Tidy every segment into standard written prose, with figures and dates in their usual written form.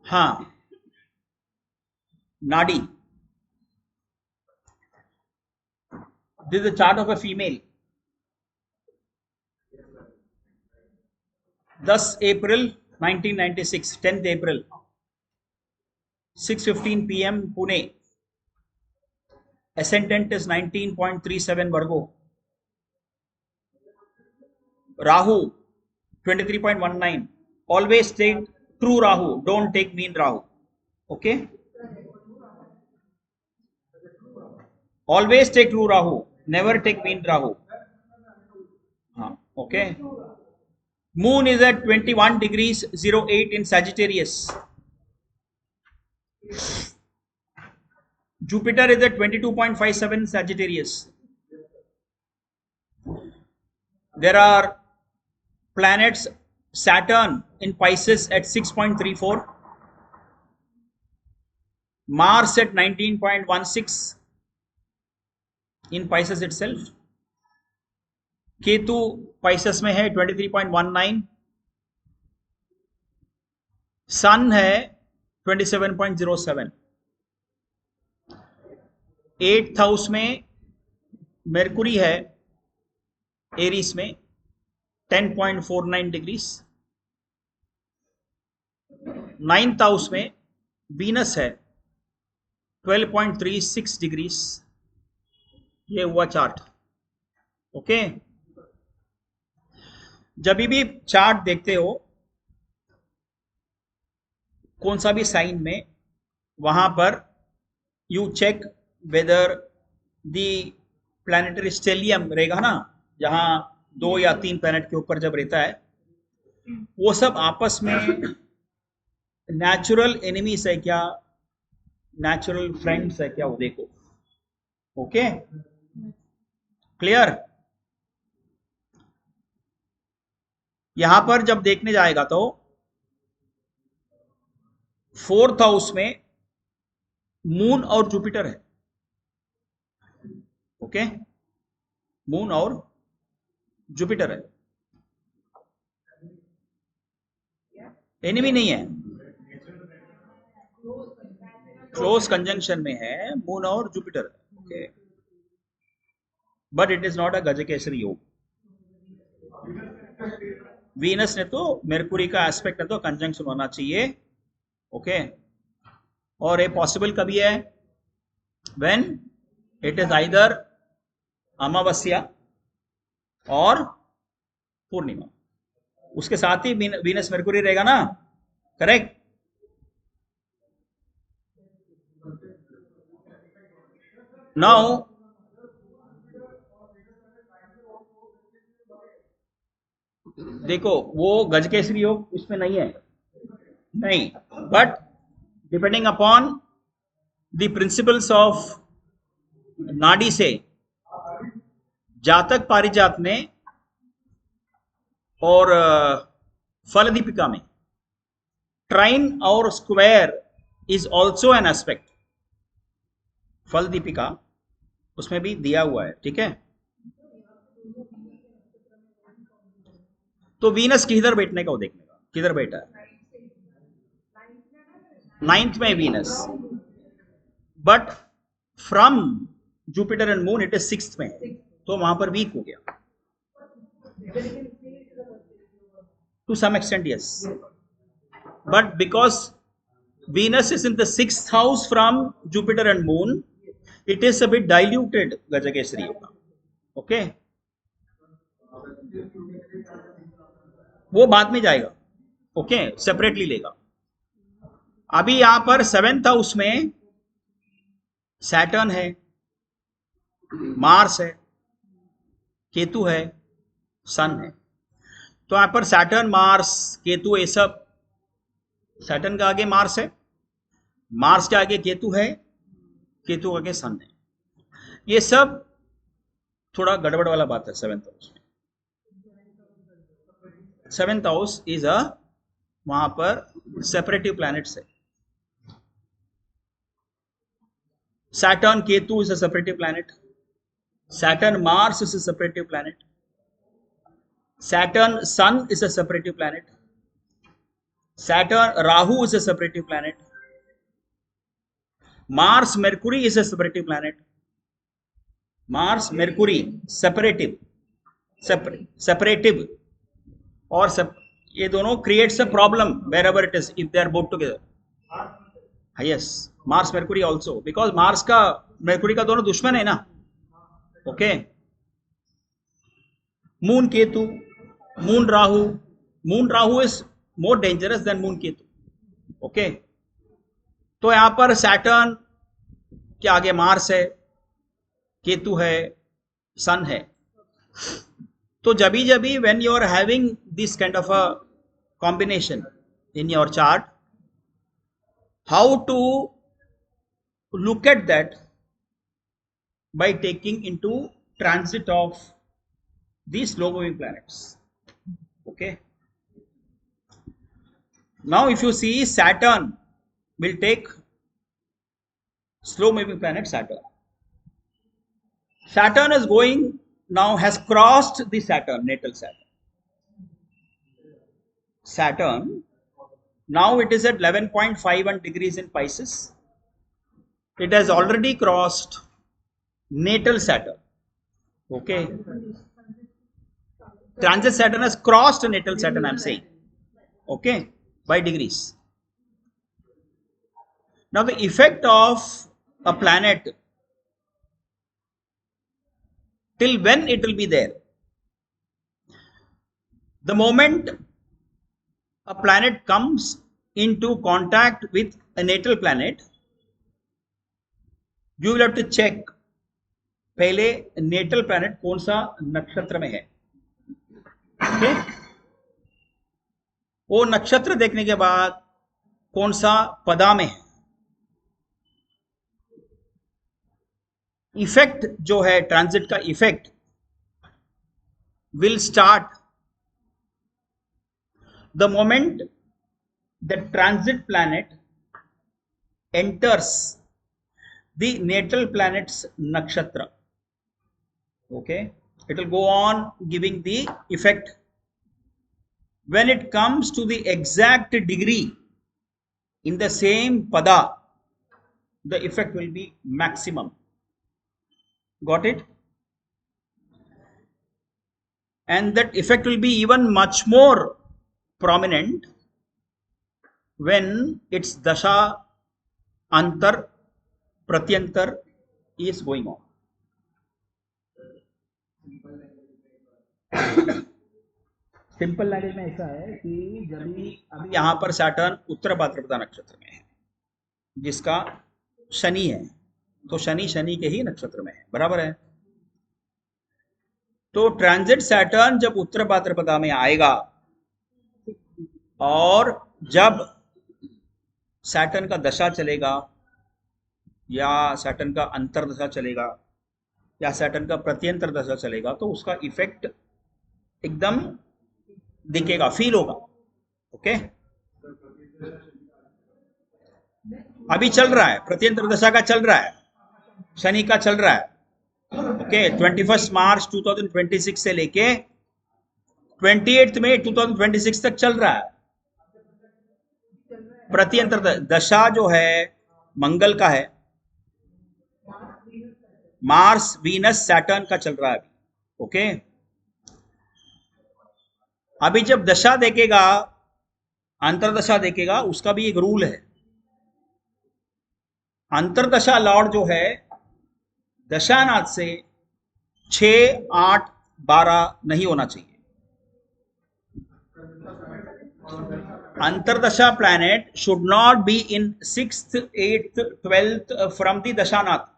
हाँ, नाड़ी. This is a chart of a female. 10 April 1996, 10th April, 6:15 p.m. Pune. Ascendant is 19.37 Virgo. Rahu 23.19. Always take true Rahu. Don't take mean Rahu. Okay. Always take true Rahu. Never take mean Rahu. Okay. Moon is at 21 degrees 08 in Sagittarius. Jupiter is at 22.57 Sagittarius. There are planets. Saturn in Pisces at 6.34. Mars at 19.16 in Pisces itself. Ketu Pisces में है 23.19. सन है 27.07. 8th house में मेरकुरी है Aries में 10.49 degrees. 9th house में Venus है 12.36 degrees. ये हुआ चार्ट. ओके. जब भी चार्ट देखते हो कौन सा भी साइन में, वहां पर you check whether the planetary stellium रहेगा ना, जहां 2 या 3 प्लैनेट के ऊपर जब रहता है, वो सब आपस में नेचुरल एनिमीज है क्या, नेचुरल फ्रेंड्स है क्या, वो देखो. ओके. क्लियर. यहां पर जब देखने जाएगा तो 4th हाउस में मून और जुपिटर है. ओके. मून और जुपिटर है. एनिमी नहीं है, क्लोज कंजंक्शन में है मून और Jupiter. Okay. But it is not a Gajakesari yoga. Venus ने तो मेरकुरी का एस्पेक्ट है तो कंजंक्शन होना चाहिए. ओके. और ये पॉसिबल कभी है, व्हेन इट इज आइदर अमावस्या और पूर्णिमा. उसके साथ ही वीनस मेरकुरी रहेगा ना. करेक्ट. नाउ देखो, वो गजकेसरी योग इसमें नहीं है, नहीं. But depending upon the principles of नाड़ी से, जातक पारिजात में और फल दीपिका में ट्राइन और square is also an aspect. फल दीपिका उसमें भी दिया हुआ है. ठीक है. तो वीनस किधर बैठने का वो देखने का, किधर बैठा है. 9th में Venus, but from Jupiter and Moon it is 6th में है, तो वहां पर वीक हो गया. To some extent yes, but because Venus is in the 6th house from Jupiter and Moon, it is a bit diluted Gajakesari Yoga. Okay, वो बाद में जाएगा. ओके. सेपरेटली लेगा. अभी यहां पर 7th हाउस में सैटर्न है, मार्स है, केतु है, सन है. तो यहां पर सैटर्न, मार्स, केतु, ये सब. सैटर्न के आगे मार्स है, मार्स के आगे केतु है, केतु के आगे सन है. ये सब थोड़ा गड़बड़ वाला बात है. 7th हाउस में, 7th हाउस इज अ, वहां पर सेपरेटिव प्लैनेट्स है. Saturn Ketu is a separative planet. Saturn Mars is a separative planet. Saturn sun is a separative planet. Saturn, Rahu is a separative planet. Mars, Mercury is a separative planet. Mars, Mercury, separative, separative, और ये दोनों creates a problem wherever it is if they are both together. Yes, Mars, Mercury also, because Mars का Mercury का दोनों दुश्मन है ना. Okay. Moon Ketu, Moon Rahu. Moon Rahu is more dangerous than Moon Ketu. Okay. तो यहां पर Saturn के आगे मार्स है, केतु है, सन है. तो जभी जभी when you are having this kind of a combination in your chart, how to look at that by taking into transit of these slow moving planets. Okay. Now if you see, Saturn will take slow moving planet Saturn. Saturn is going now, has crossed the Saturn, natal Saturn. Saturn now it is at 11.51 degrees in Pisces. It has already crossed natal Saturn. Okay. Transit Saturn has crossed natal Saturn, I am saying. Okay. By degrees. Now the effect of a planet, till when it will be there? The moment a planet comes into contact with a natal planet, you will have to check पहले natal planet कौन सा नक्षत्र में है. Okay. वो नक्षत्र देखने के बाद कौन सा पदा में है. इफेक्ट जो है ट्रांजिट का effect will start the moment the transit planet enters the natal planets nakshatra. Okay, it will go on giving the effect. When it comes to the exact degree in the same pada, the effect will be maximum. Got it? And that effect will be even much more prominent when its dasha, antar, pratyantar is going on. Simple language में ऐसा है कि जब अभी यहां पर Saturn उत्तर भाद्रपदा नक्षत्र में है, जिसका शनि है, तो शनि के ही नक्षत्र में है, बराबर है. तो ट्रांजिट सैटर्न जब उत्तर भाद्रपदा में आएगा और जब सैटर्न का दशा चलेगा या सैटर्न का अंतर्दशा चलेगा या सैटर्न का प्रत्यंतर दशा चलेगा, तो उसका इफेक्ट एकदम दिखेगा, फील होगा. ओके. अभी चल रहा है, प्रत्यंतर दशा का चल रहा है, शनि का चल रहा है. ओके. 21 मार्च 2026 से लेके 28 मई 2026 तक चल रहा है. प्रत्यंतर दशा जो है मंगल का है, मार्स, वीनस, सैटर्न का चल रहा है अभी. ओके. अभी जब दशा देखेगा, अंतरदशा देखेगा, उसका भी एक रूल है. अंतरदशा लॉर्ड जो है दशानाथ से 6, 8, 12 नहीं होना चाहिए. Antardasha planet should not be in 6th, 8th, 12th from the dashanath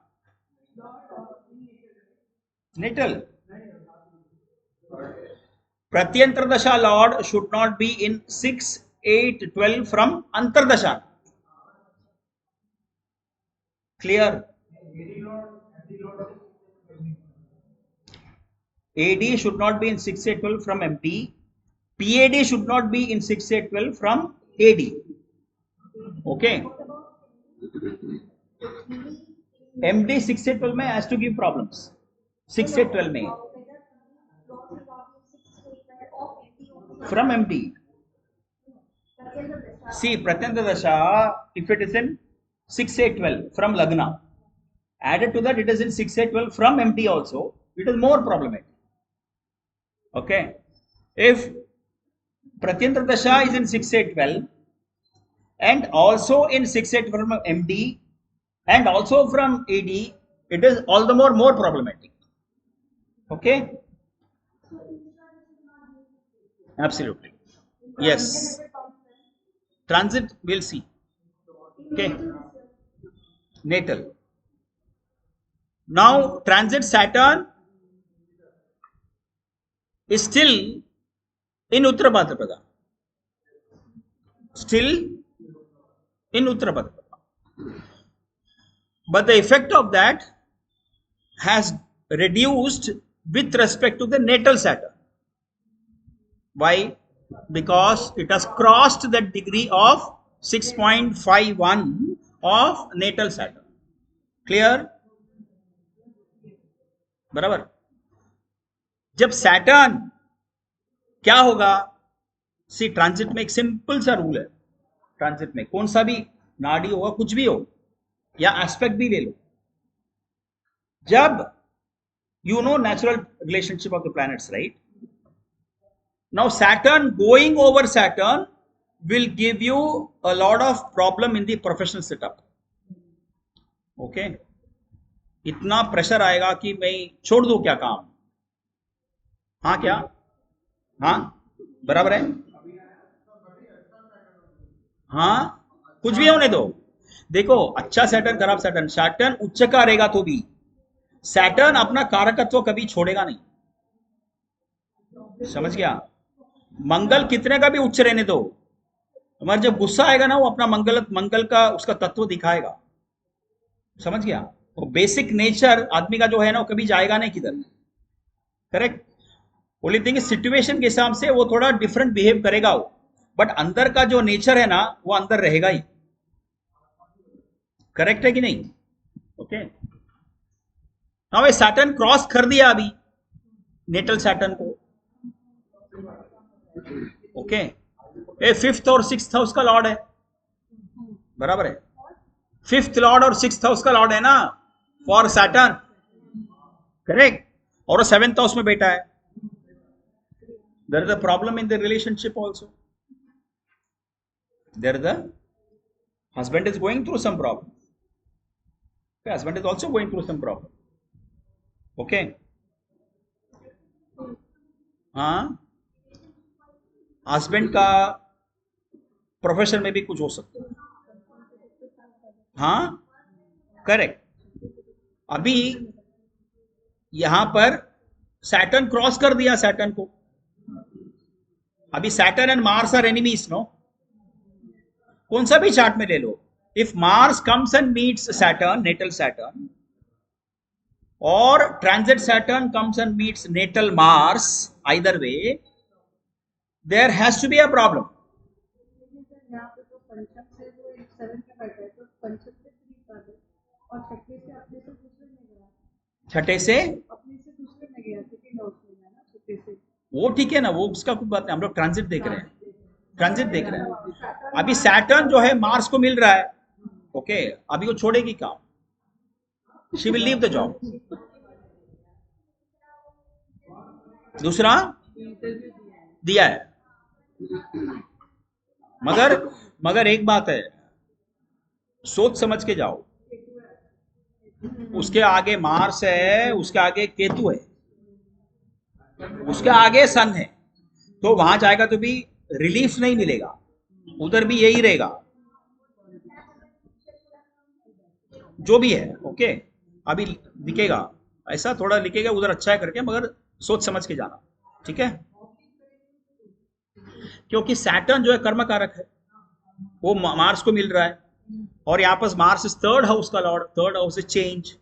natal. Pratyantara dasha lord should not be in 6, 8, 12 from antardasha. Clear? AD should not be in 6, 8, 12 from MD. PAD should not be in 6, 8, 12 from AD. Okay. MD 6, 8, 12 में has to give problems. 6 से 12 में from MD. See, Pratyanta Dasha, if it is in 6, 8, 12 from Lagna, added to that it is in 6, 8, 12 from MT also, it is more problematic. Okay. If Pratyanta Dasha is in 6, 8, 12 and also in 6, 8 from MD and also from AD, it is all the more problematic. Okay. Absolutely. Yes. Transit, we'll see. Okay. Natal. Now, transit Saturn is still in Uttara Bhadrapada. Still in Uttara Bhadrapada. But the effect of that has reduced with respect to the natal Saturn. Why? Because it has crossed that degree of 6.51 of natal Saturn. Clear? बराबर. जब Saturn क्या होगा? सी transit में एक simple सा rule है. Transit में कौन सा भी नाड़ी होगा, कुछ भी हो या एस्पेक्ट भी ले लो, जब you know natural relationship of the planets, right? Now Saturn going over Saturn will give you a lot of problem in the professional setup. Okay, इतना प्रेशर आएगा कि मैं छोड़ दूं क्या काम. हाँ क्या? हाँ बराबर है. हाँ कुछ भी होने दो. देखो अच्छा सैटर्न खराब सैटर्न, सैटर्न उच्च का रहेगा तो भी सैटर्न अपना कारकत्व कभी छोड़ेगा नहीं. समझ गया? मंगल कितने का भी उच्च रहने दो, हमारा जब गुस्सा आएगा ना वो अपना मंगल का उसका तत्व दिखाएगा. समझ गया? वो बेसिक नेचर आदमी का जो है ना वो कभी जाएगा नहीं किधर. करेक्ट. ओनली थिंग सिचुएशन के हिसाब से वो थोड़ा डिफरेंट बिहेव करेगा वो, बट अंदर का जो नेचर है ना वो अंदर रहेगा ही. करेक्ट है कि नहीं? ओके. नाउ ये सैटर्न क्रॉस कर दिया अभी नेटल सैटर्न को. ओके. ये 5th और 6th हाउस का लॉर्ड है. बराबर है. 5th लॉर्ड और 6th हाउस का लॉर्ड है ना फॉर सैटर्न. करेक्ट. और 7th हाउस में बैठा है. There is a problem in the relationship also. There is a husband is going through some problem. The husband is also going through some problem. Okay. हाँ, husband का profession में भी कुछ हो सकता है. हाँ करेक्ट. अभी यहां पर सैटर्न क्रॉस कर दिया सैटर्न को. अभी Saturn and Mars are enemies no. कौन सा भी चार्ट में ले लो, if Mars comes and meets Saturn natal Saturn और transit Saturn comes and meets natal Mars, either way there has to be a problem. छठे से वो ठीक है ना, वो उसका कुछ बात नहीं. हम लोग ट्रांजिट देख रहे हैं. ट्रांजिट देख रहे हैं. अभी सैटर्न जो है मार्स को मिल रहा है. ओके. अभी वो छोड़ेगी काम. She will leave the job. दूसरा दिया है. मगर एक बात है, सोच समझ के जाओ. उसके आगे मार्स है, उसके आगे केतु है, उसके आगे सन है, तो वहां जाएगा तो भी रिलीफ नहीं मिलेगा. उधर भी यही रहेगा जो भी है. ओके. अभी दिखेगा ऐसा, थोड़ा लिखेगा उधर अच्छा है करके, मगर सोच समझ के जाना. ठीक है. क्योंकि सैटर्न जो है कर्म कारक है, वो मार्स को मिल रहा है. और यहाँ पर मार्स इज 3rd हाउस का Lord. 3rd house is change.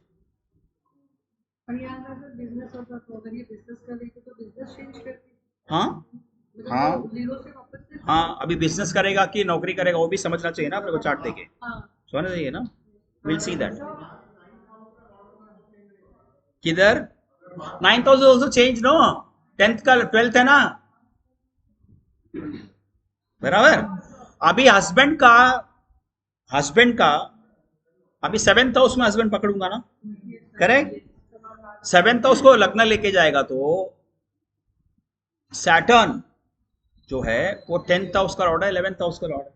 हाँ हाँ हाँ. अभी बिजनेस करेगा कि नौकरी करेगा वो भी समझना चाहिए ना अपने को चार्ट देके. समझना चाहिए ना. Will see that. किधर 9th house also change no. 10th का 12th है ना. बराबर. अभी हस्बैंड का अभी 7th हाउस में हस्बैंड पकड़ूंगा ना, करेक्ट। 7th हाउस को लग्न लेके जाएगा तो सैटर्न जो है वो 10th हाउस का लॉर्ड है, 11th हाउस का लॉर्ड है,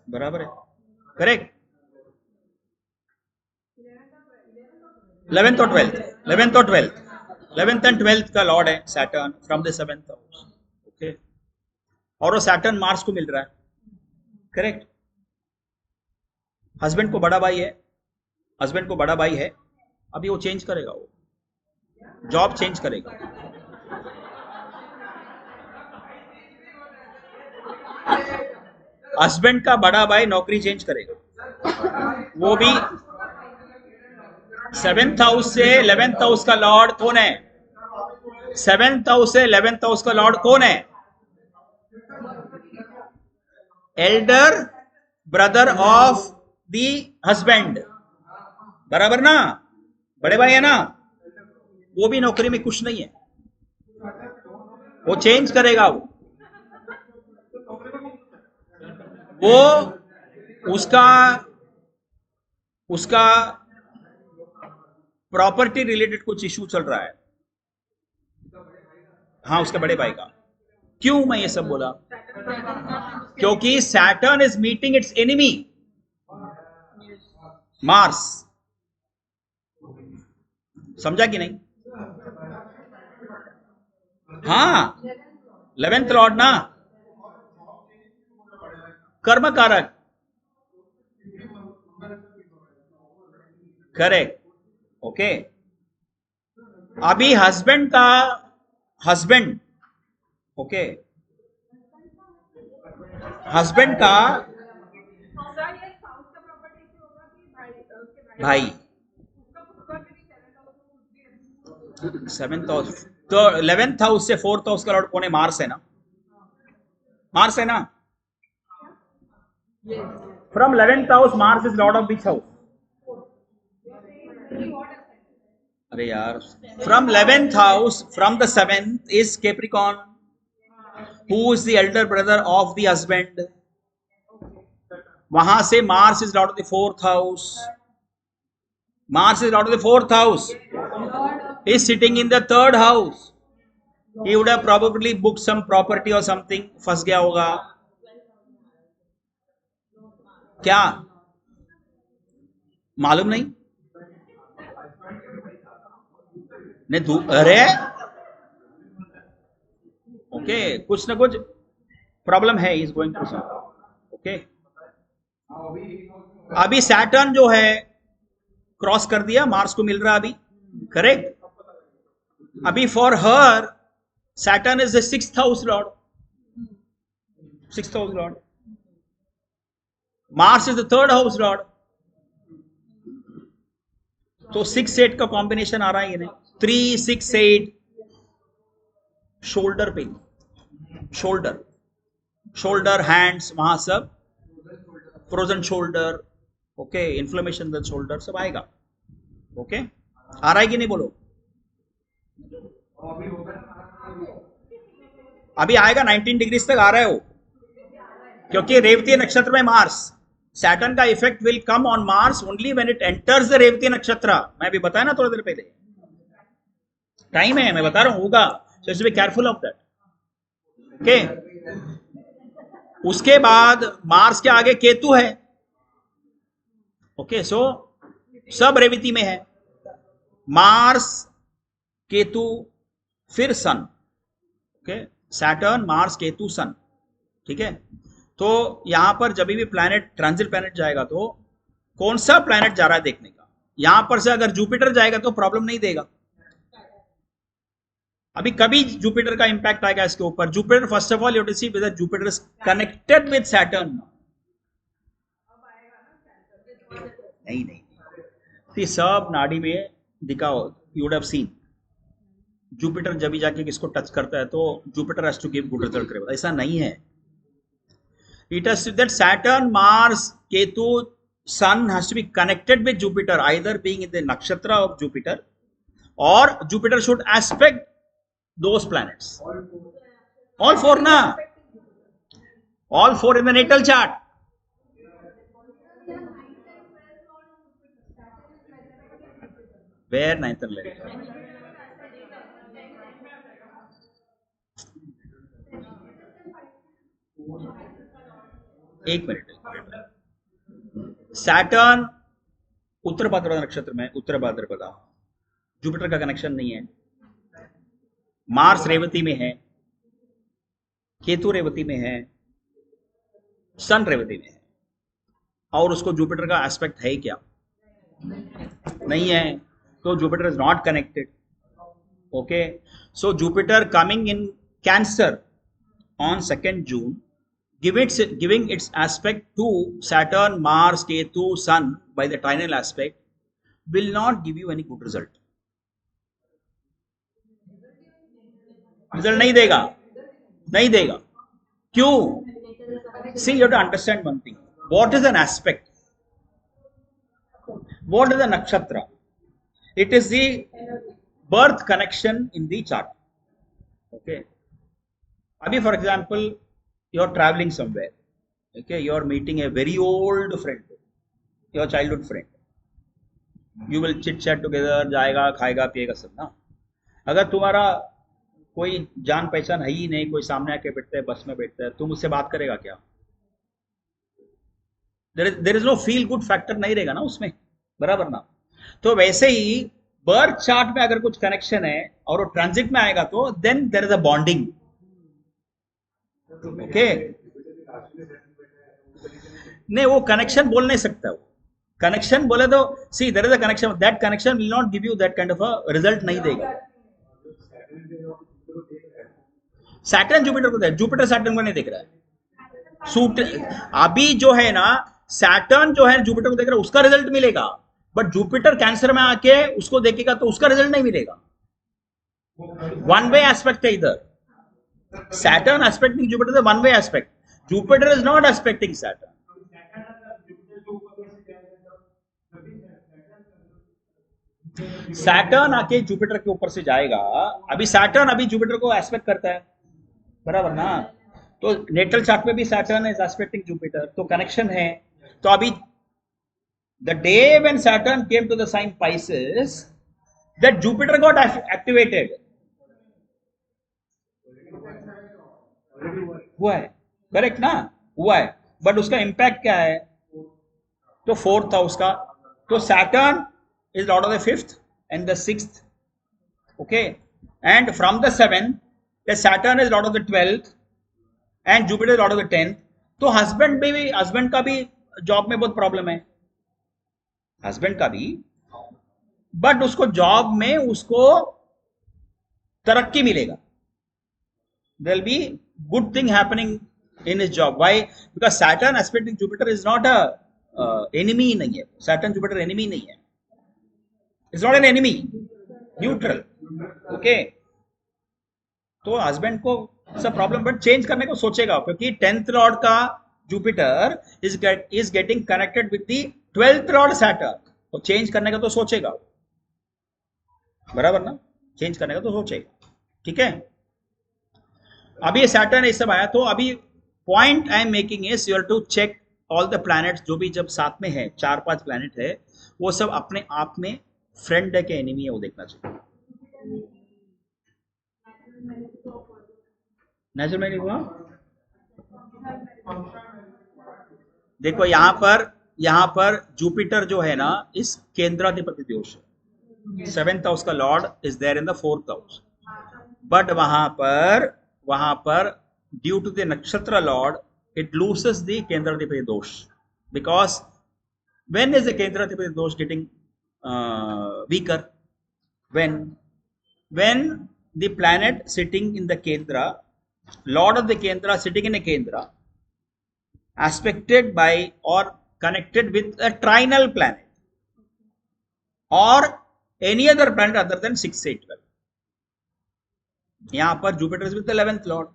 बराबर है, करेक्ट। 11th और 12th, 11th एंड 12th का लॉर्ड है Saturn from the 7th house, okay. और वो सैटर्न मार्स को मिल रहा है, करेक्ट। हस्बैंड को बड़ा भाई है, अभी वो चेंज करेगा, वो जॉब चेंज करेगा, हस्बैंड का बड़ा भाई नौकरी चेंज करेगा, वो भी 7th हाउस से 11th हाउस का लॉर्ड कौन है? 7th हाउस से 11th हाउस का लॉर्ड कौन है? Elder brother of the husband, बराबर ना, बड़े भाई है ना, वो भी नौकरी में खुश नहीं है, वो चेंज करेगा, वो उसका प्रॉपर्टी रिलेटेड कुछ इशू चल रहा है, हाँ उसके बड़े भाई का। क्यों मैं ये सब बोला? क्योंकि Saturn is meeting it's enemy Mars, समझा कि नहीं? हाँ 11th लॉर्ड ना, कर्म कारक, करेक्ट, ओके। अभी हस्बैंड, ओके, हस्बैंड का भाई 7th हाउस, तो 11th हाउस से 4th हाउस का लॉर्ड कौन है? मार्स है ना, मार्स है ना। From 11th house Mars is Lord of which house? अरे यार, from 11th house, from the 7th is Capricorn, who is the Elder brother of the husband, वहां से Mars is Lord of the 4th house, Mars is Lord of the 4th house, is sitting in the 3rd house, he would have probably booked some property or something, फंस गया होगा क्या, मालूम नहीं, अरे okay, कुछ ना कुछ प्रॉब्लम है, इज गोइंग टू, ओके। अभी सैटर्न जो है क्रॉस कर दिया, मार्स को मिल रहा अभी, करेक्ट। अभी for her Saturn is the 6th house Lord, 6th house Lord, Mars is the 3rd house Lord, तो 6-8 का कॉम्बिनेशन आ रहा है, ये नहीं 3, 6, 8, शोल्डर पेन, शोल्डर हैंड्स, वहां सब frozen shoulder, okay, inflammation the shoulder, सब आएगा, ओके। आ रहा है कि नहीं बोलो? अभी आएगा, 19 डिग्री तक आ रहा है वो, क्योंकि रेवती नक्षत्र में मार्स, सैटर्न का effect will come on Mars only when it enters the Revati nakshatra. मैं भी बताया ना थोड़ी देर पहले, टाइम है, मैं बता रहा हूं, होगा, so be careful of that, okay. उसके बाद मार्स के आगे केतु है, ओके, सो सब रेवती में है, मार्स केतु फिर सन, ओके, सैटर्न मार्स केतु सन, ठीक है। तो यहां पर जब भी प्लैनेट, ट्रांजिट प्लैनेट जाएगा तो कौन सा प्लैनेट जा रहा है देखने का, यहां पर से अगर जुपिटर जाएगा तो प्रॉब्लम नहीं देगा, अभी कभी जुपिटर का इंपैक्ट आएगा इसके ऊपर। Jupiter first of all you have to see whether Jupiter is connected with Saturn, नहीं, सब नाड़ी में दिखाओ, you would have seen Jupiter जब भी जाके किसको टच करता है तो Jupiter has to give good result करेगा, ऐसा नहीं है। It has that Saturn Mars Ketu Sun has to be connected with Jupiter, either being in the nakshatra of Jupiter, और Jupiter should aspect those planets, all four ना, All four in the natal chart. Where 9th and 11th? एक minute. Saturn उत्तर भाद्रपदा नक्षत्र में, उत्तर Bhadrapada, Jupiter का connection नहीं है। Mars Revati में है, केतु रेवती में है, सन रेवती में है, और उसको जुपिटर का एस्पेक्ट है क्या? नहीं है, तो Jupiter is not connected. Okay, so Jupiter coming in cancer on 2nd June, giving its aspect to Saturn, Mars, Ketu, Sun by the trinal aspect will not give you any good result. Result नहीं देगा, नहीं देगा। क्यों? See, you have to understand one thing. What is an aspect? What is a nakshatra? It is the birth connection in the chart. Okay. अभी for example you are travelling somewhere, okay, you are meeting a very old friend, your childhood friend, you will chit chat together, जाएगा, खाएगा, पिएगा सब ना। अगर तुम्हारा कोई जान पहचान है ही नहीं, कोई सामने आके बैठता है, बस में बैठता है, तुम उससे बात करेगा क्या? There is no feel good factor नहीं रहेगा ना उसमें, बराबर ना। तो वैसे ही बर्थ चार्ट में अगर कुछ कनेक्शन है और वो ट्रांजिट में आएगा तो then there is a bonding. Okay, नहीं, वो कनेक्शन बोल नहीं सकता। वो कनेक्शन बोले तो see there is a connection, that connection will not give you that kind of a result, नहीं देगा। सैटर्न जुपिटर को देख, जुपिटर सैटर्न को नहीं देख रहा है। सूट अभी जो है ना, सैटर्न जो है जुपिटर को देख रहा है, उसका रिजल्ट मिलेगा, बट जुपिटर कैंसर में आके उसको देखेगा तो उसका रिजल्ट नहीं मिलेगा। वन वे एस्पेक्ट है इधर। Saturn aspecting Jupiter is a one way aspect. Jupiter is not aspecting Saturn. Saturn आके जुपिटर के ऊपर से जाएगा। अभी Saturn अभी जुपिटर को एस्पेक्ट करता है, बराबर ना। तो नेटल चार्ट में भी Saturn is aspecting Jupiter, तो कनेक्शन है। तो अभी the day when Saturn came to the sign Pisces, that Jupiter got activated. हुआ है, करेक्ट ना, हुआ है, बट उसका इंपैक्ट क्या है? तो 4th हाउस का। तो Saturn is Lord of the 5th and the 6th, okay, and from the 7th the Saturn is Lord of the 12th and Jupiter is Lord of the 10th। तो husband का भी job में बहुत problem है, husband का भी, but उसको job में उसको तरक्की मिलेगा। there will be good thing happening in his job. Why? Because Saturn aspecting Jupiter is not a enemy नहीं है। Saturn Jupiter enemy नहीं है, it's not an enemy, neutral, okay। तो हस्बैंड को सब प्रॉब्लम, बट चेंज करने को सोचेगा, क्योंकि 10th लॉर्ड का Jupiter is getting connected with the 12th Lord Saturn, तो चेंज करने का तो सोचेगा, बराबर ना, चेंज करने का तो सोचेगा, ठीक है। अभी सैटर्न ये सब आया, तो अभी point I am making is you have to check all the planets जो भी जब साथ में है, 4-5 प्लैनेट है, वो सब अपने आप में फ्रेंड है कि एनिमी है, वो देखना चाहिए। नेचुरल में नहीं हुआ। देखो यहां पर जुपिटर जो है ना, इस केंद्राधिपति दोष है, 7th हाउस का lord is there in the 4th house, but वहां पर due to the nakshatra lord it loses the Kendradipati dosh, because when is the Kendradipati dosh getting weaker? When the planet sitting in the Kendra, lord of the Kendra sitting in a Kendra, aspected by or connected with a trinal planet or any other planet other than 6, 8, 12. यहाँ पर Jupiter is with the 11th lord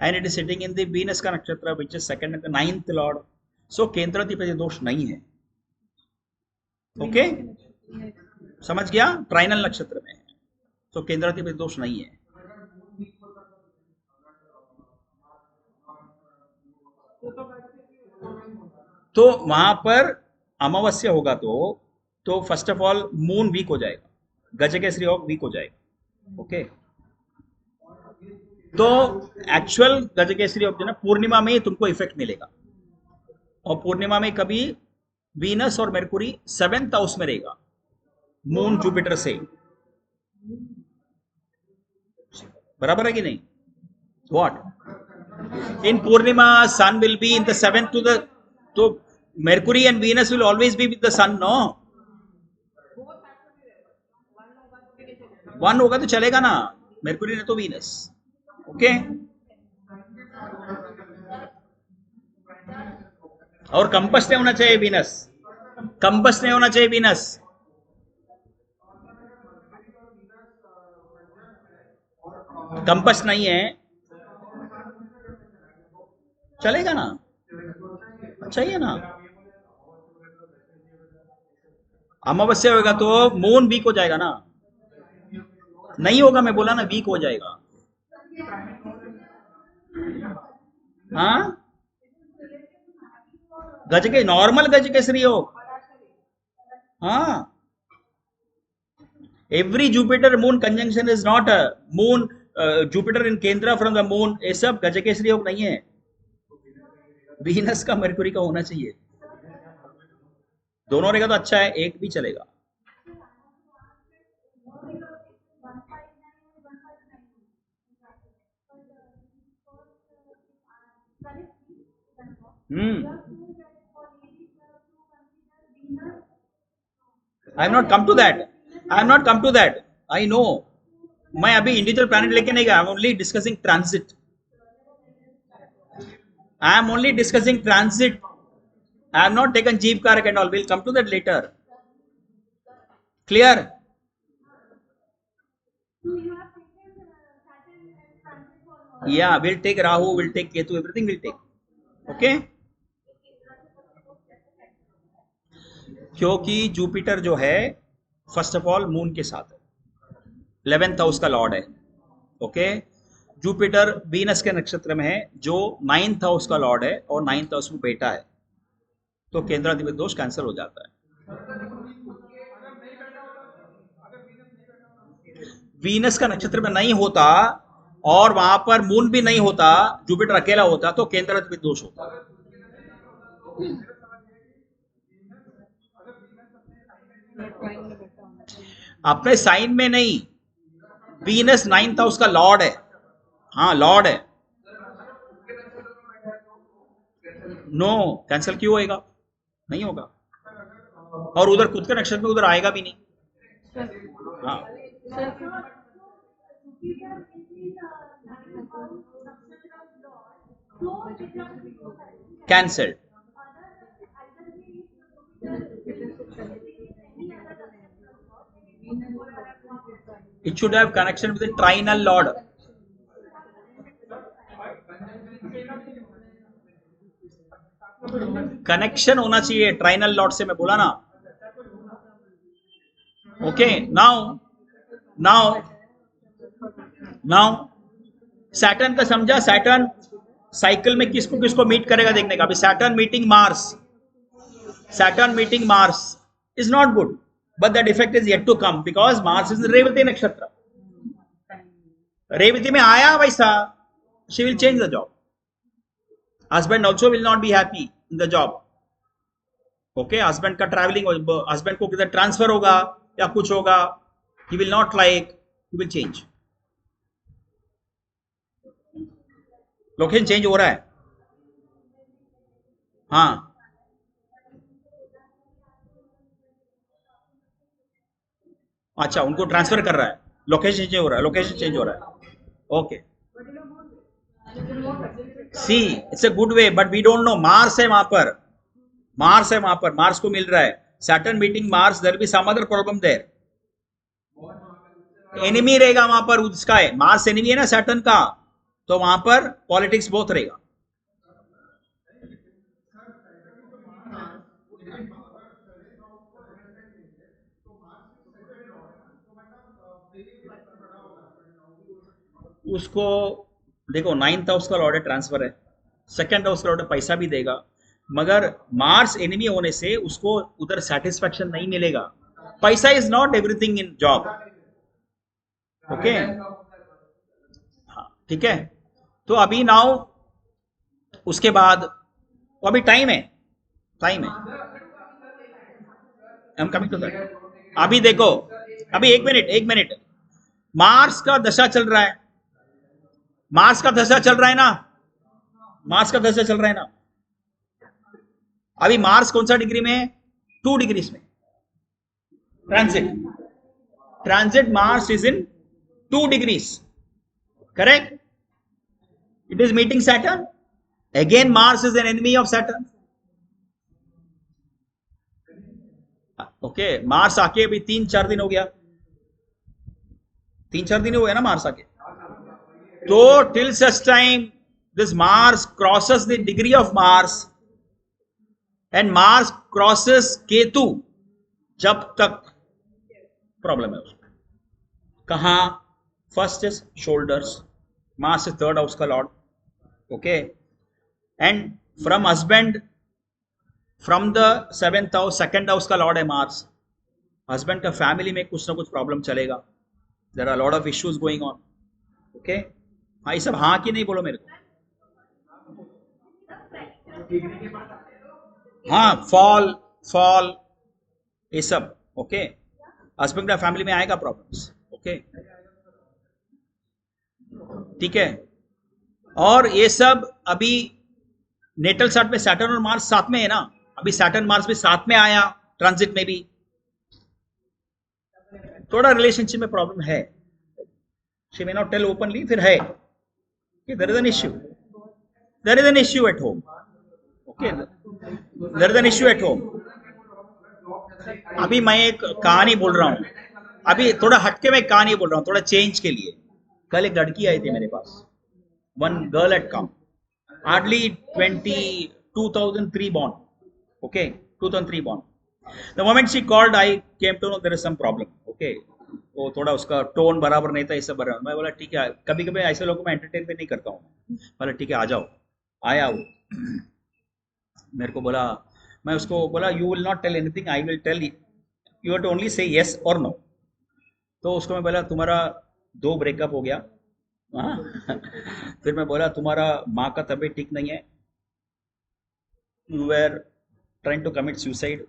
and it is sitting in the Venus का नक्षत्र which is 2nd and the 9th lord, so केंद्राधिपति दोष नहीं है, okay, समझ गया, ट्राइनल नक्षत्र में है, तो केंद्राधिपति दोष नहीं है। तो वहां पर अमावस्या होगा तो first of all Moon weak हो जाएगा, गजकेसरी योग वीक हो जाएगा। ओके, तो एक्चुअल गजकेसरी योग जो ना पूर्णिमा में ही तुमको इफेक्ट मिलेगा, और पूर्णिमा में कभी वीनस और मेरकुरी 7th हाउस में रहेगा मून जुपिटर से, बराबर है कि नहीं? What in Purnima sun will be in the 7th to the, तो Mercury and Venus will always be with the sun, no? One होगा तो चलेगा ना, मेरकुरी ने तो वीनस। ओके, और कंपस नहीं होना चाहिए वीनस, कंपस नहीं होना चाहिए वीनस। कंपस नहीं है, चलेगा ना, अच्छा ही है ना। अमावस्या होगा तो मून वीक हो जाएगा ना, नहीं होगा, मैं बोला ना वीक हो जाएगा। हाँ, गज के नॉर्मल गज केसरी योग, हाँ, every Jupiter moon conjunction is not a moon, Jupiter in केंद्र फ्रॉम द मून, ये सब गजकेसरी योग नहीं है, वीनस का मरकुरी का होना चाहिए। दोनों रहेगा तो अच्छा है, एक भी चलेगा। I am not come to that, I am not come to that, I know. मैं अभी इंडिविजुअल प्लैनेट लेके नहीं गया, I am only discussing transit, I am only discussing transit, I have not taken Jeev Karak and all. We'll come to that later. Clear? Yeah, we'll take Rahu, we'll take Ketu, everything we'll take. Okay? क्योंकि Jupiter जो है first of all moon के साथ है, 11th house का lord है। Okay, Jupiter Venus के नक्षत्र में है जो 9th हाउस का लॉर्ड है, और 9th हाउस में बेटा है, तो केंद्राधिपति दोष कैंसिल हो जाता है। वीनस का नक्षत्र में नहीं होता और वहां पर मून भी नहीं होता, जुपिटर अकेला होता, तो केंद्राधिपति दोष होता। अपने साइन में नहीं, वीनस 9th हाउस का लॉर्ड है, हाँ लॉर्ड है। नो, कैंसिल क्यों होएगा, नहीं होगा, और उधर खुद के नक्षत्र में उधर आएगा भी नहीं। हाँ, cancelled, it should have connection with the trinal lord, connection होना चाहिए ट्राइनल लॉर्ड से, मैं बोला ना। Okay, now now now Saturn का समझा, सैटर्न साइकिल में किसको किसको मीट करेगा देखने का। अभी Saturn meeting Mars, Saturn meeting Mars is not good, but that effect is yet to come because Mars is in Revati nakshatra. Revati में आया वैसा, she will change the job, husband also will not be happy in the job। okay, husband का travelling, husband को किधर transfer होगा या कुछ होगा, he will not like, he will change, location change हो रहा है। हाँ, अच्छा, उनको ट्रांसफर कर रहा है, लोकेशन चेंज हो रहा है, लोकेशन चेंज हो रहा है। Okay, see it's a good way, but we don't know, Mars है वहां पर, मार्स है वहां पर, मार्स को मिल रहा है Saturn meeting Mars, there be some other problem there, enemy रहेगा वहां पर, उसका है मार्स एनिमी है ना सैटर्न का, तो वहां पर पॉलिटिक्स बहुत रहेगा। उसको देखो, 9th हाउस का लॉर्ड है, ट्रांसफर है, सेकंड हाउस का लॉर्ड पैसा भी देगा, मगर मार्स एनिमी होने से उसको उधर सेटिस्फैक्शन नहीं मिलेगा. पैसा is not everything in job. Okay, ठीक है. तो अभी नाउ उसके बाद तो अभी टाइम है, टाइम है. I am coming to that. अभी देखो, अभी एक मिनट मार्स का दशा चल रहा है, मार्स का दशा चल रहा है ना, मार्स का दशा चल रहा है ना. अभी मार्स कौन सा डिग्री में है? 2 डिग्रीज में. Transit, transit Mars is in 2 degrees. Correct. It is meeting Saturn. Again Mars is an enemy of Saturn. Okay, Mars आके अभी 3-4 दिन हो गया, 3-4 दिन हो गया ना मार्स आके. तो till such time this Mars crosses the degree of Mars and Mars crosses Ketu, जब तक प्रॉब्लम है उसको. कहां? First is shoulders. Mars is 3rd house का lord. Okay, and from husband, from the 7th house, 2nd house का lord है Mars. Husband का family में कुछ ना कुछ प्रॉब्लम चलेगा. There are lot of issues going on. Okay, हाँ ये सब हाँ कि नहीं बोलो मेरे को. हाँ, फॉल फॉल ये सब. ओके, हस्बैंड का फैमिली में आएगा प्रॉब्लम्स. ओके, ठीक है. और ये सब अभी नेटल चार्ट में सैटर्न और मार्स साथ में है ना. अभी सैटर्न मार्स भी साथ में आया, ट्रांजिट में भी थोड़ा रिलेशनशिप में प्रॉब्लम है. She may not tell openly, फिर है कि there is an issue, there is an issue at home. Okay, there is an issue at home. अभी मैं एक कहानी बोल रहा हूं, अभी थोड़ा हटके में कहानी बोल रहा हूं, थोड़ा चेंज के लिए. कल एक लड़की आई थी मेरे पास, one girl at come, hardly 2003 born. Okay, 2003 born. The moment she called, I came to know there is some problem. Okay, वो थोड़ा उसका टोन बराबर नहीं था, ये सब बराबर. मैं बोला ठीक है, कभी कभी ऐसे लोगों को मैं एंटरटेन भी नहीं करता हूँ. बोला ठीक है आ जाओ. आया वो, मेरे को बोला, मैं उसको बोला you will not tell anything, I will tell you have to only say yes और नो. तो उसको मैं बोला तुम्हारा 2 ब्रेकअप हो गया. हाँ. फिर मैं बोला तुम्हारा माँ का तबीयत ठीक नहीं है, you were trying to commit suicide,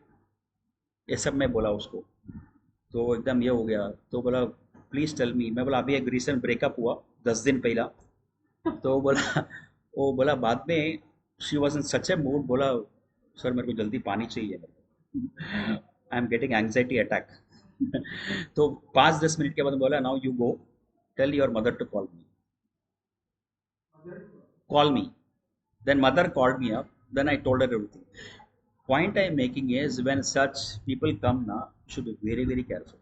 ये सब मैं बोला उसको. तो एकदम ये हो गया. तो बोला प्लीज टेल मी. मैं बोला अभी एक रिसेंट ब्रेकअप हुआ 10 दिन पहला. तो बोला, वो बोला बाद में she was in such a mood, बोला सर मेरे को जल्दी पानी चाहिए, I am getting anxiety attack. तो 5-10 मिनट के बाद बोला now you go tell your mother to call me. Call me. Then mother called me up. Then I told her everything. Point I am making is when such people come now, should be very very careful.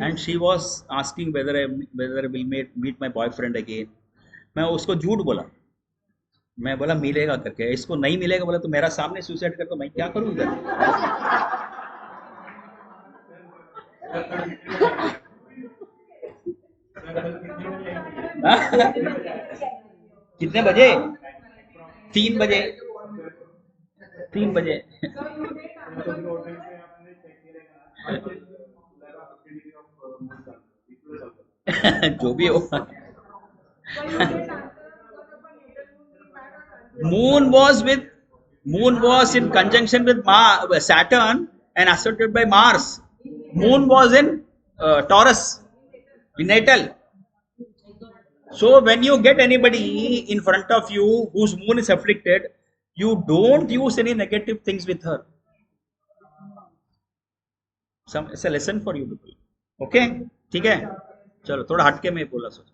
And she was asking whether I will meet my boyfriend again. मैं उसको झूठ बोला, मैं बोला मिलेगा करके, इसको नहीं मिलेगा बोला तो मेरा सामने सुसाइड कर तो मैं क्या करूँ इधर. कितने बजे? 3 बजे. 3 बजे. जो भी हो. Moon was in conjunction with Saturn and associated by Mars. Moon was in Taurus, in natal. So when you get anybody in front of you whose moon is afflicted, you don't use any negative things with her. It's a lesson for you people. Okay? ठीक है? चलो थोड़ा हटके में बोला सोच.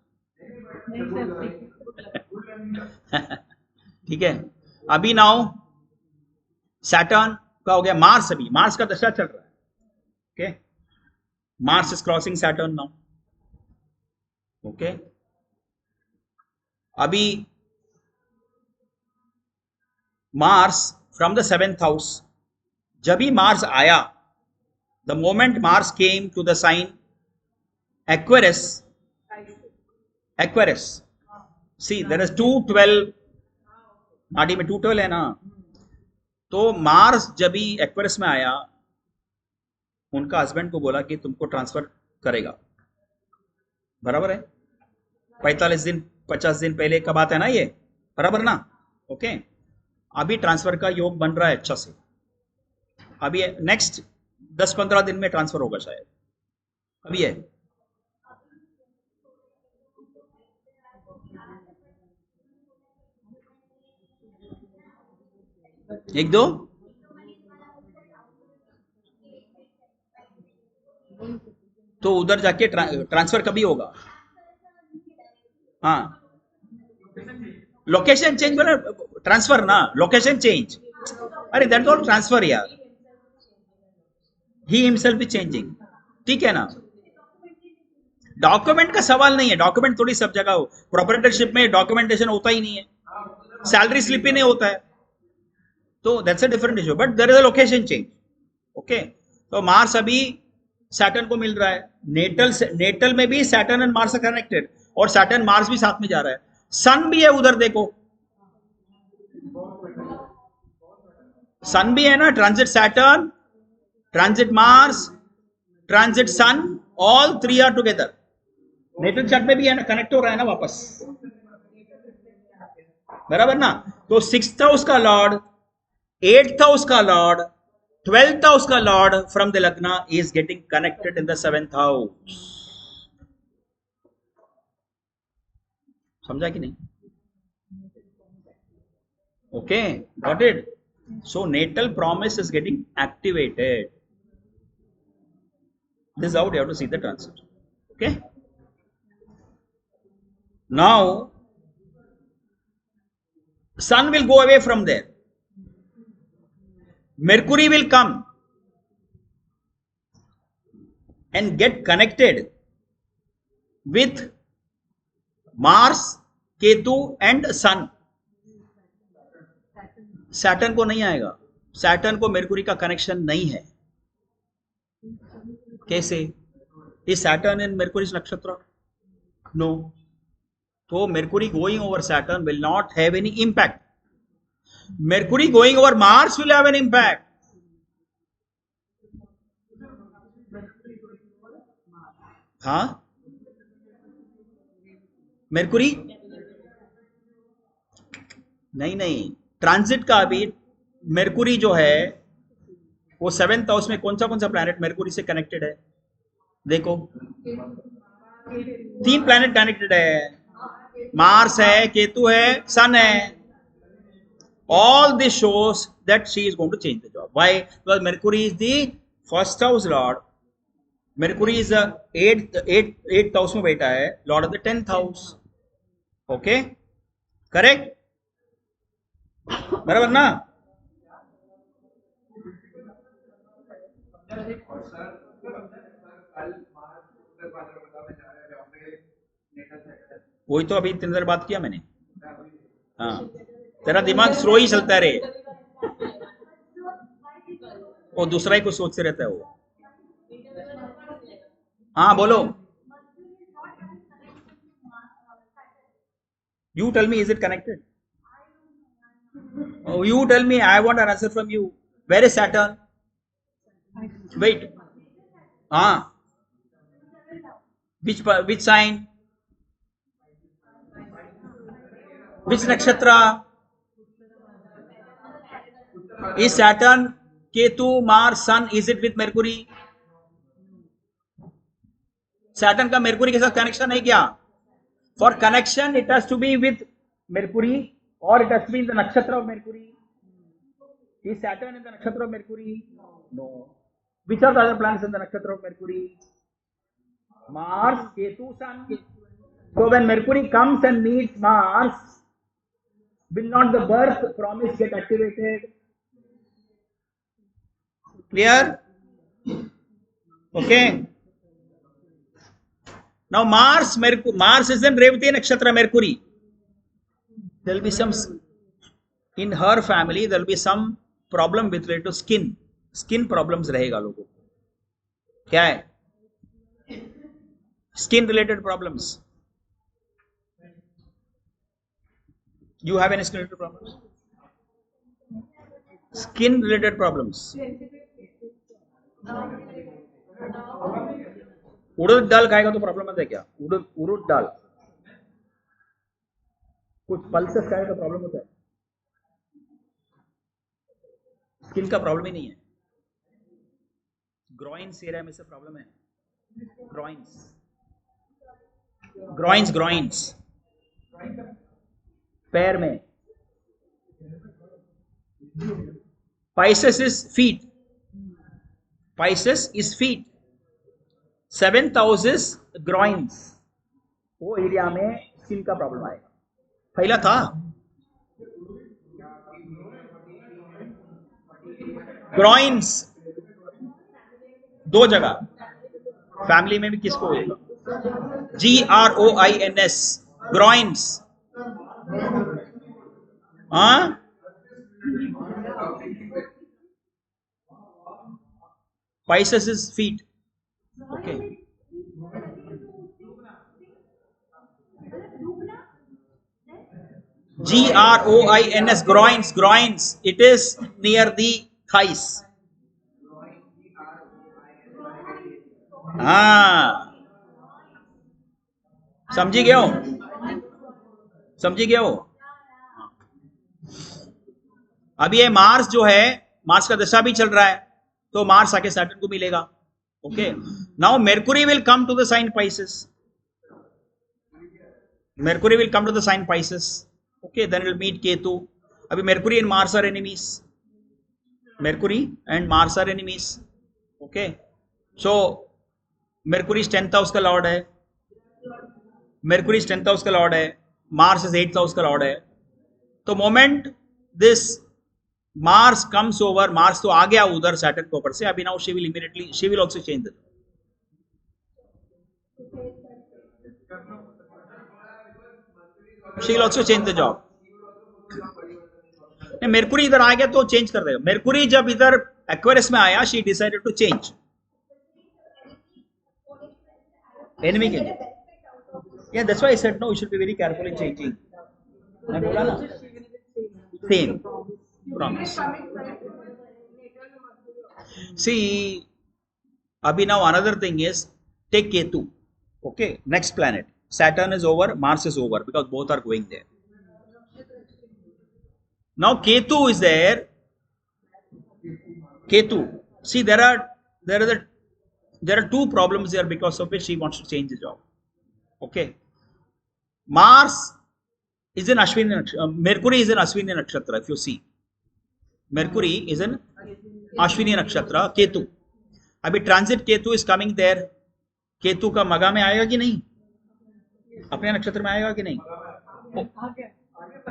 ठीक है. अभी नाउ सैटर्न का हो गया, मार्स. अभी मार्स का दशा चल रहा है. Okay, Mars is crossing Saturn now. Okay, अभी Mars from the 7th house, जब भी मार्स आया, the moment Mars came to the sign Aquarius. Aquarius. See, there is 212 नाड़ी में 2 12 है ना। तो मार्स जब भी एक्वेरियस में आया, उनका हस्बैंड को बोला कि तुमको ट्रांसफर करेगा, बराबर है। 45 दिन 50 दिन पहले का बात है ना ये, बराबर ना। ओके, अभी ट्रांसफर का योग बन रहा है अच्छा से। अभी नेक्स्ट 10-15 दिन में ट्रांसफर होगा शायद, अभी है। एक दो तो उधर जाके ट्रांसफर कभी होगा? हाँ, लोकेशन चेंज बोला, ट्रांसफर ना, लोकेशन चेंज। अरे दैट ऑल ट्रांसफर यार, ही हिमसेल्फ भी चेंजिंग, ठीक है ना। डॉक्यूमेंट का सवाल नहीं है, डॉक्यूमेंट थोड़ी सब जगह हो, प्रोप्राइटरशिप में डॉक्यूमेंटेशन होता ही नहीं है, सैलरी स्लिप ही नहीं होता है, तो that's a different issue, but there is a location change. Okay, तो मार्स अभी सैटर्न को मिल रहा है, नेटल में भी सैटर्न एंड मार्स कनेक्टेड, और सैटर्न मार्स भी साथ में जा रहा है, सन भी है उधर देखो, सन भी है ना, transit Saturn, transit Mars, transit sun, all 3 are together. Natal chart में भी है ना, कनेक्ट हो रहा है ना वापस, बराबर ना। तो 6th हाउस का लॉर्ड, 8th हाउस का लॉर्ड, 12th हाउस का लॉर्ड फ्रॉम द लग्न is getting connected in the 7th house. समझा कि नहीं? Okay, got it. So natal promise is getting activated. This is how you have to see the transit. Okay. Now, sun will go away from there. Mercury will come and get connected with Mars, Ketu and Sun. Saturn को नहीं आएगा, Saturn को मेरकुरी का connection नहीं है। कैसे? Is Saturn in मेरकुरीज nakshatra? No. तो Mercury going over Saturn will not have any impact, Mercury going over Mars will have an impact. हाँ, मेरकुरी नहीं, ट्रांजिट का अभी मेरकुरी जो है वो 7th हाउस में कौन सा प्लैनेट मेरकुरी से कनेक्टेड है? देखो, 3 प्लैनेट कनेक्टेड है, मार्स है, केतु है, सन है। All this shows that she is going to change the job. Why? Because Mercury is the 1st house lord, Mercury is 8th house में बैठा है, lord of the 10th house. Okay, correct, बराबर ना। वही तो अभी इतनी देर बात किया मैंने। हाँ, तेरा दिमाग स्लो ही चलता रहे, वो दूसरा ही कुछ सोचते रहता है वो। हाँ बोलो, you tell me, is it connected? Oh, you tell me, I want an answer from you. Where is Saturn? Wait. Ah. Which sign? Which nakshatra? Is Saturn, Ketu, Mars, Sun, is it with Mercury? Saturn का Mercury के साथ connection है क्या? For connection, it has to be with Mercury, or it has to be in the nakshatra of Mercury. Is Saturn in the nakshatra of Mercury? No. Which are the other planets in the nakshatra of Mercury? Mars, Ketu, Sun. So when Mercury comes and meets Mars, will not the birth promise get activated? Clear? Okay. Now Mars is in Revati nakshatra Mercury. There will be some, in her family there will be some problem with related to skin problems रहेगा लोगों को। क्या है? Skin related problems. You have any skin related problems? Skin related problems, उड़द दाल खाएगा तो problem होता है क्या? उड़द दाल कुछ पल्सेस खाएगा तो प्रॉब्लम होता है? स्किन का प्रॉब्लम ही नहीं है। ग्रॉइंस एरिया में से प्रॉब्लम है। ग्रॉइंस ग्रॉइंस ग्रॉइंस पैर में। Pisces is feet. Pisces is feet. 7th house is groins. वो एरिया में स्किन का प्रॉब्लम आएगा। पहला था ग्रॉइंस, दो जगह, फैमिली में भी किसको होगा? GROINS, ग्रॉइंस। हाँ, Pisces is feet. Okay. GROINS, groins, groins. It is near the thighs. हाँ, समझी गया हो? समझी गया हो? अभी ये मार्स जो है, मार्स का दशा भी चल रहा है, तो मार्स आके सैटर्न को मिलेगा। Okay, now Mercury will come to the sign Pisces. Mercury will come to the sign Pisces. Okay, then will meet Ketu. अभी Mercury and Mars are enemies. Mercury and Mars are enemies. Okay, so Mercury 10th house का lord है। Mercury 10th house का lord है। Mars is 8th house का lord है। तो moment this Mars comes over, Mars तो आ गया उधर सैटर्न के ऊपर से, अभी now she will immediately, she will also change it. She will also change the job. मेर्कुरी इधर आ गया तो चेंज कर देगा। मेर्कुरी जब इधर एक्वेरियस में आया, she decided to change. Enemy के लिए। Yeah, that's why I said no, you should be very careful in changing. मैं बोला ना, same. Promise. See, abhi now another thing is take Ketu. Okay, next planet. Saturn is over, Mars is over because both are going there. Now Ketu is there. Ketu. See, there are two problems there because of which she wants to change the job. Okay. Mars is in Ashwini. Mercury is in Ashwini Nakshatra. If you see, Mercury is in Ashwini Nakshatra. Ketu. अभी transit Ketu is coming there. Ketu का मगा में आएगा कि नहीं? अपने नक्षत्र में आएगा कि नहीं?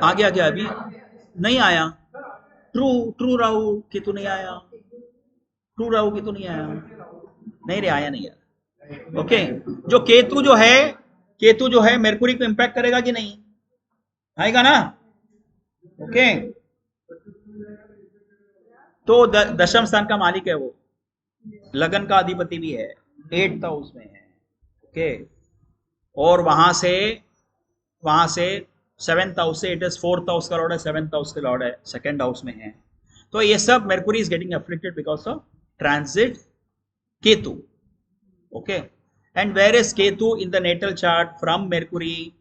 आ गया क्या? अभी नहीं आया। ट्रू राहु केतु नहीं आया। ट्रू राहु केतु नहीं आया। नहीं रे, आया नहीं यार। ओके, जो केतु जो है मेर्कुरी को इंपैक्ट करेगा कि नहीं? आएगा ना? ओके, तो दशम स्थान का मालिक है वो, लगन का अधिपति भी है, 8th हाउस में है। ओके, और वहां से 7th हाउस से इट इज 4th हाउस का लॉर्ड है, 7th हाउस का लॉर्ड है, 2nd हाउस में है। तो ये सब Mercury is getting afflicted because of transit Ketu. Okay, and where is Ketu in the natal chart from Mercury?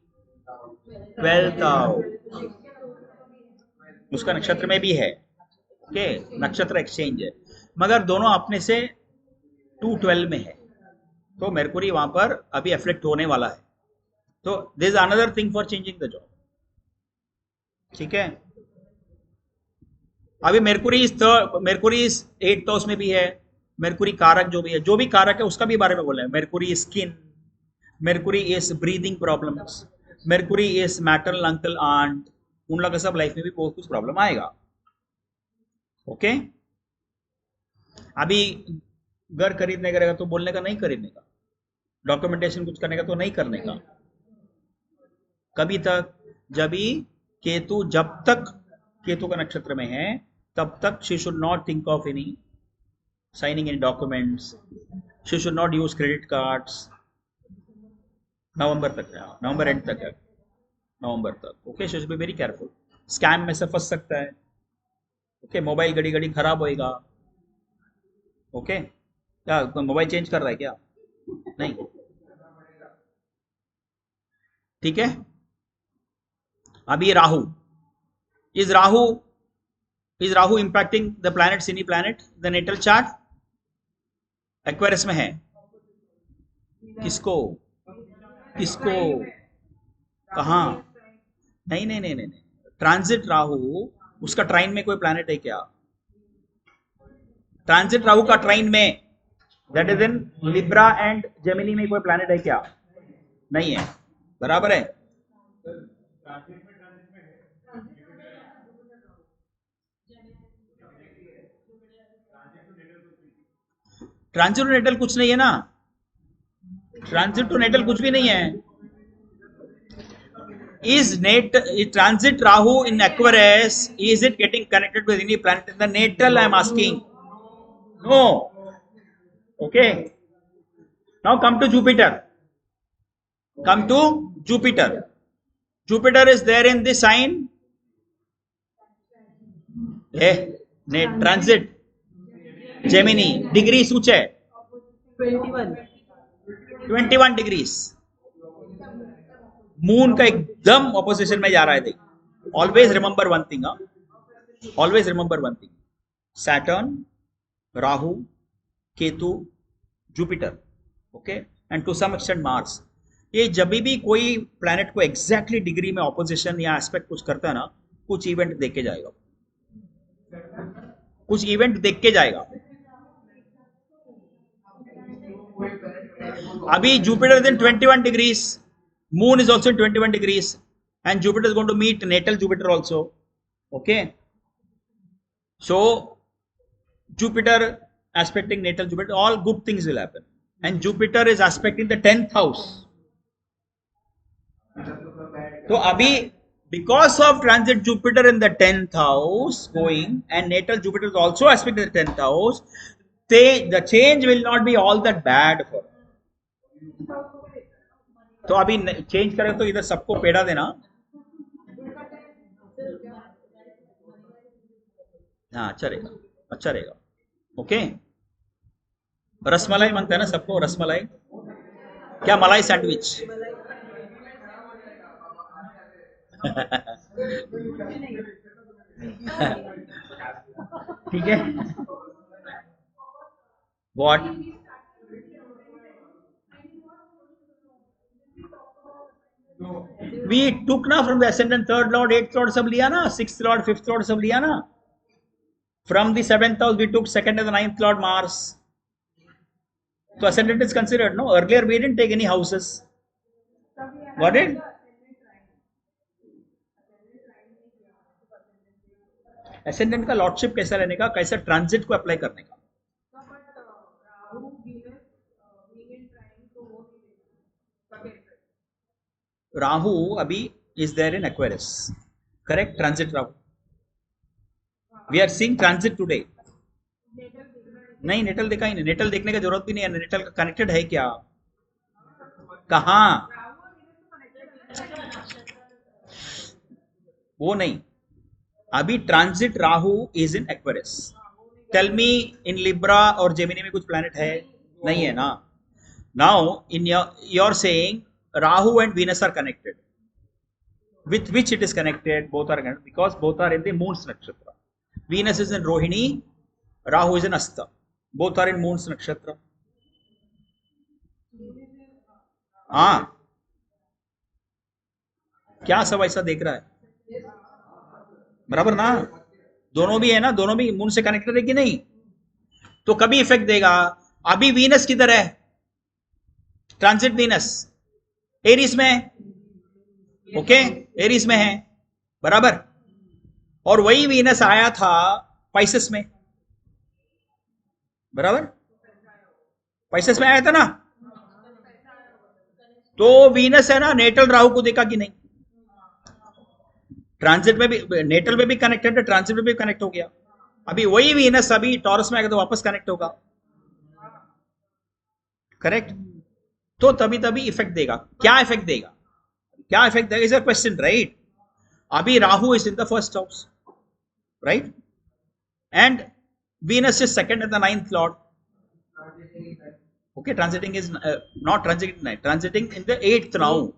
12th house, उसका नक्षत्र में भी है। ओके, नक्षत्र एक्सचेंज है, मगर दोनों अपने से 212 में है, तो मेर्कुरी वहां पर अभी अफ्लिक्ट होने वाला है। तो this is another thing for changing the job. ठीक है, अभी मेर्कुरी इज 8th हाउस में भी है। मेर्कुरी कारक जो भी कारक है उसका भी बारे में बोला है। Mercury skin, Mercury is breathing problems, Mercury is maternal uncle aunt, उन लोगों का सब लाइफ में भी बहुत कुछ प्रॉब्लम आएगा। ओके, अभी घर खरीदने करेगा तो बोलने का नहीं खरीदने का, डॉक्यूमेंटेशन कुछ करने का तो नहीं करने का। कभी तक जब तक केतु का नक्षत्र में है तब तक she should not think of any signing any documents, she should not use credit cards. November तक है, नवंबर एंड तक है, नवंबर तक। Okay, she should be very careful. Scam में से फंस सकता है। ओके, मोबाइल घड़ी घड़ी खराब होएगा। ओके, क्या मोबाइल चेंज कर रहा है क्या? नहीं, ठीक है। अभी Rahu is Rahu is Rahu impacting the planet any planet the natal chart? Aquarius में है। किसको किसको कहा? नहीं नहीं नहीं नहीं नहीं, ट्रांजिट राहु, उसका ट्राइन में कोई प्लैनेट है क्या? ट्रांजिट राहु का ट्राइन में, that is in Libra and Gemini में कोई प्लैनेट है क्या? नहीं है, बराबर है। ट्रांजिट टू नेटल कुछ नहीं है ना, ट्रांजिट टू नेटल कुछ भी नहीं है। Is transit Rahu in Aquarius, is it getting connected with any planet in the natal? I am asking. No. Okay. Now come to Jupiter. Come to Jupiter. Jupiter is there in the sign. Transit Gemini. Degree सूच है 21 degrees. Moon का एकदम opposition में जा रहा है। Always remember one thing, always remember one thing, Saturn, Rahu, Ketu, Jupiter, okay, and to some extent Mars, ये जब भी कोई प्लैनेट को एग्जैक्टली डिग्री में ऑपोजिशन या एस्पेक्ट कुछ करता है ना, कुछ इवेंट देख के जाएगा, कुछ इवेंट देख के जाएगा। अभी Jupiter in 21 degrees, moon is also in 21 degrees, and Jupiter is going to meet natal Jupiter also. Okay, so Jupiter aspecting natal Jupiter, all good things will happen. And Jupiter is aspecting the 10th house. So abhi, because of transit Jupiter in the 10th house going, and natal Jupiter is also aspecting the 10th house, the change will not be all that bad for. तो अभी change करें तो इधर सबको पेड़ा देना। हाँ, अच्छा रहेगा, अच्छा रहेगा। ओके, रसमलाई मांगता है ना सबको, रसमलाई, क्या मलाई सैंडविच? ठीक है, व्हाट? We took ना from the ascendant, third lord, eighth lord सब लिया ना, sixth lord, fifth lord सब लिया ना। From the seventh house we took second and the ninth lord Mars. So ascendant is considered, no? Earlier we didn't take any houses. Got it? ascendant का lordship कैसा लेने का, कैसा transit को apply करने का? राहु अभी is there in Aquarius, correct? Transit Rahu. We are seeing transit today. नहीं, नेटल देखा ही नहीं, नेटल देखने की जरूरत भी नहीं है, नेटल का कनेक्टेड है क्या? कहाँ? वो नहीं, अभी transit Rahu is in Aquarius. Tell me, in Libra और जेमिनी में कुछ प्लैनेट है? नहीं है ना। Now in your saying Rahu and Venus are connected. With which it is connected? Both are connected because both are in the Moon's nakshatra. Venus is in Rohini, Rahu is in Asta. Both are in Moon's nakshatra. हाँ, क्या सब ऐसा देख रहा है? बराबर ना, दोनों भी है ना, दोनों भी मून से कनेक्टेड है कि नहीं? तो कभी इफेक्ट देगा। अभी वीनस किधर है? ट्रांजिट वीनस एरीज में, ओके, एरीज में है, बराबर। और वही वीनस आया था पाइसेस में, बराबर, पाइसेस में आया था ना। तो वीनस है ना, नेटल राहु को देखा कि नहीं? ट्रांजिट में भी, नेटल में भी कनेक्टेड है, ट्रांजिट में भी कनेक्ट हो गया। अभी वही वीनस अभी टॉरस में आएगा तो वापस कनेक्ट होगा, करेक्ट? तो तभी तभी इफेक्ट देगा। क्या इफेक्ट देगा, क्या इफेक्ट देगा, इज अ क्वेश्चन, राइट? अभी Rahu is in the first house, right? and Venus is second at the ninth lord. Okay, transiting is not transiting ninth, transiting in the eighth now.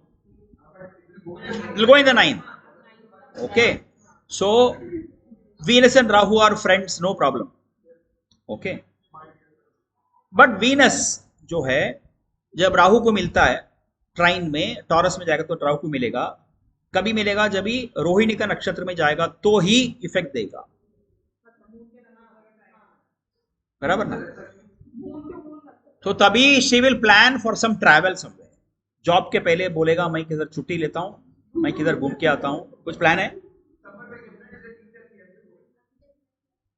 It will go in the ninth. Okay, so Venus and Rahu are friends, no problem. Okay, but Venus जो है जब राहु को मिलता है ट्राइन में, taurus में जाएगा तो राहु को मिलेगा, कभी मिलेगा जब ही रोहिणी का नक्षत्र में जाएगा तो ही इफेक्ट देगा, बराबर ना? तो तभी she will plan for some travel somewhere, job के पहले बोलेगा मैं किधर छुट्टी लेता हूं, मैं किधर घूम के आता हूं, कुछ प्लान है?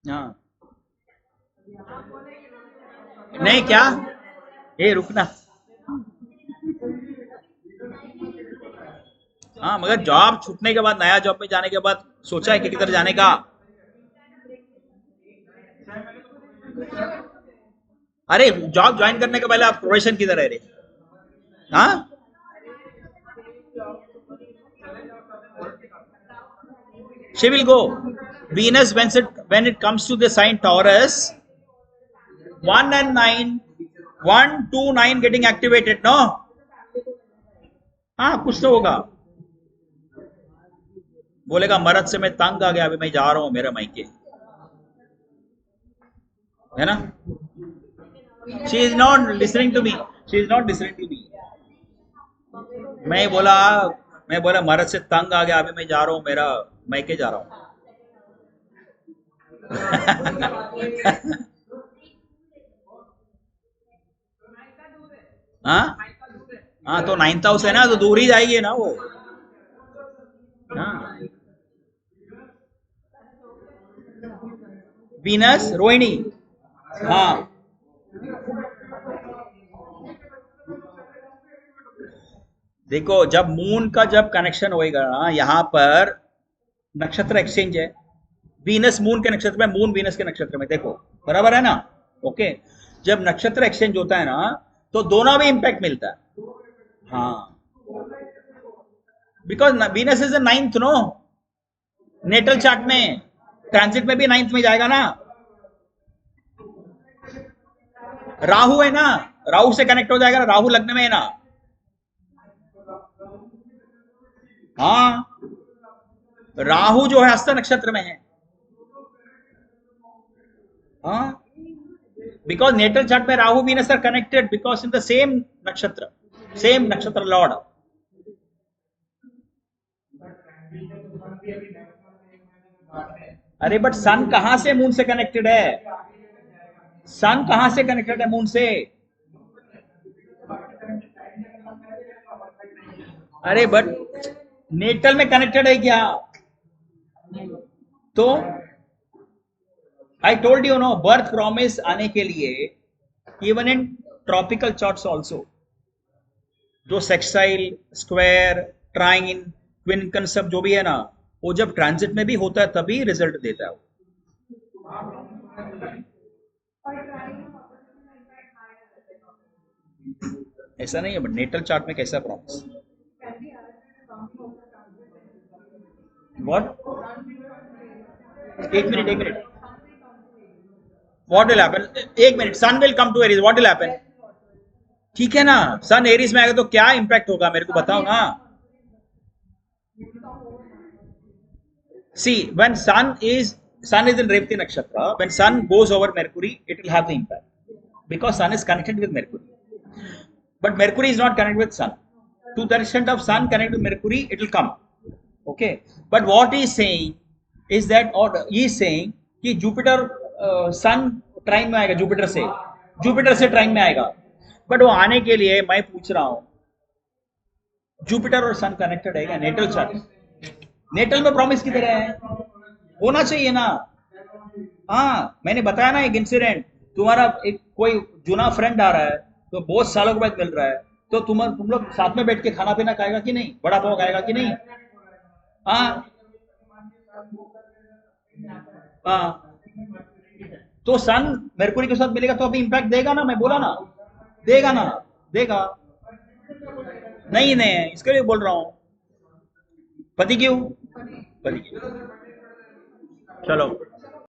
हाँ नहीं क्या, ए रुकना, हाँ मगर जॉब छूटने के बाद, नया जॉब में जाने के बाद सोचा है कि किधर जाने का? अरे जॉब ज्वाइन करने के पहले आप प्रोफेशन किधर है रे? हाँ she will go. Venus when it comes to the sign Taurus, 1 and 9, 1 2 9 getting activated, no? हाँ कुछ तो होगा, बोलेगा मरद से मैं तंग आ गया, अभी मैं जा रहा हूं मेरा मायके, है ना? She is not listening to me. She is not listening to me. मैं बोला मरद से तंग आ गया, अभी मैं जा रहा हूँ मेरा मायके जा रहा हूँ। हाँ हाँ, तो नाइन्थ हाउस है ना, तो दूर ही जाएगी ना वो। हाँ वीनस रोहिणी, हाँ देखो जब मून का जब कनेक्शन होएगा ना, यहाँ पर नक्षत्र एक्सचेंज है, वीनस मून के नक्षत्र में, मून वीनस के नक्षत्र में, देखो बराबर है ना? ओके, जब नक्षत्र एक्सचेंज होता है ना तो दोनों में इंपैक्ट मिलता है। हाँ, because Venus is the ninth, no natal chart में, ट्रांजिट में भी नाइन्थ में जाएगा ना। राहु है ना, राहु से कनेक्ट हो जाएगा ना, राहु लग्न में है ना। हाँ, राहु जो है हस्त नक्षत्र में है। हाँ, because natal chart में Rahu Venus are connected because in the same nakshatra lord. अरे बट सन कहां से मून से कनेक्टेड है? सन कहां से कनेक्टेड है मून से? अरे बट नेटल में कनेक्टेड है क्या? तो I told you, no, birth promise आने के लिए even in tropical charts also, जो सेक्साइल, स्क्वायर, ट्राइन, क्विंकन जो भी है ना, वो जब ट्रांजिट में भी होता है तभी रिजल्ट देता है वो। ऐसा नहीं है, बट नेटल चार्ट में कैसा प्रॉमिस? व्हाट? एक मिनट, what will happen? एक minute, sun will come to Aries, what will happen? ठीक है ना, सन एरीज में आएगा तो क्या इंपैक्ट होगा मेरे को बताओ ना। See, when sun is in Revati nakshatra, when sun goes over Mercury, it will have the impact because sun is connected with Mercury, but Mercury is not connected with sun. To the extent of sun connected with Mercury, it will come. Okay, but what he is saying is that, or he is saying कि Jupiter सन ट्राइन में आएगा, Jupiter से ट्राइन में आएगा, but वो आने के लिए मैं पूछ रहा हूं जुपिटर और सन कनेक्टेड है क्या नेटल चार्ट? नेटल में प्रॉमिस की तरह है, होना चाहिए ना। हाँ, मैंने बताया ना एक इंसिडेंट, तुम्हारा एक कोई जुना फ्रेंड आ रहा है तो बहुत सालों के बाद मिल रहा है, तो तुम लोग साथ में बैठ के खाना पीना खाएगा कि नहीं, बड़ा पाव खाएगा कि नहीं? हाँ हाँ, तो सन मेरकुरी के साथ मिलेगा तो अभी इंपैक्ट देगा ना, मैं बोला ना, देगा ना, देगा नहीं इसके लिए बोल रहा हूं। पति क्यों? चलो।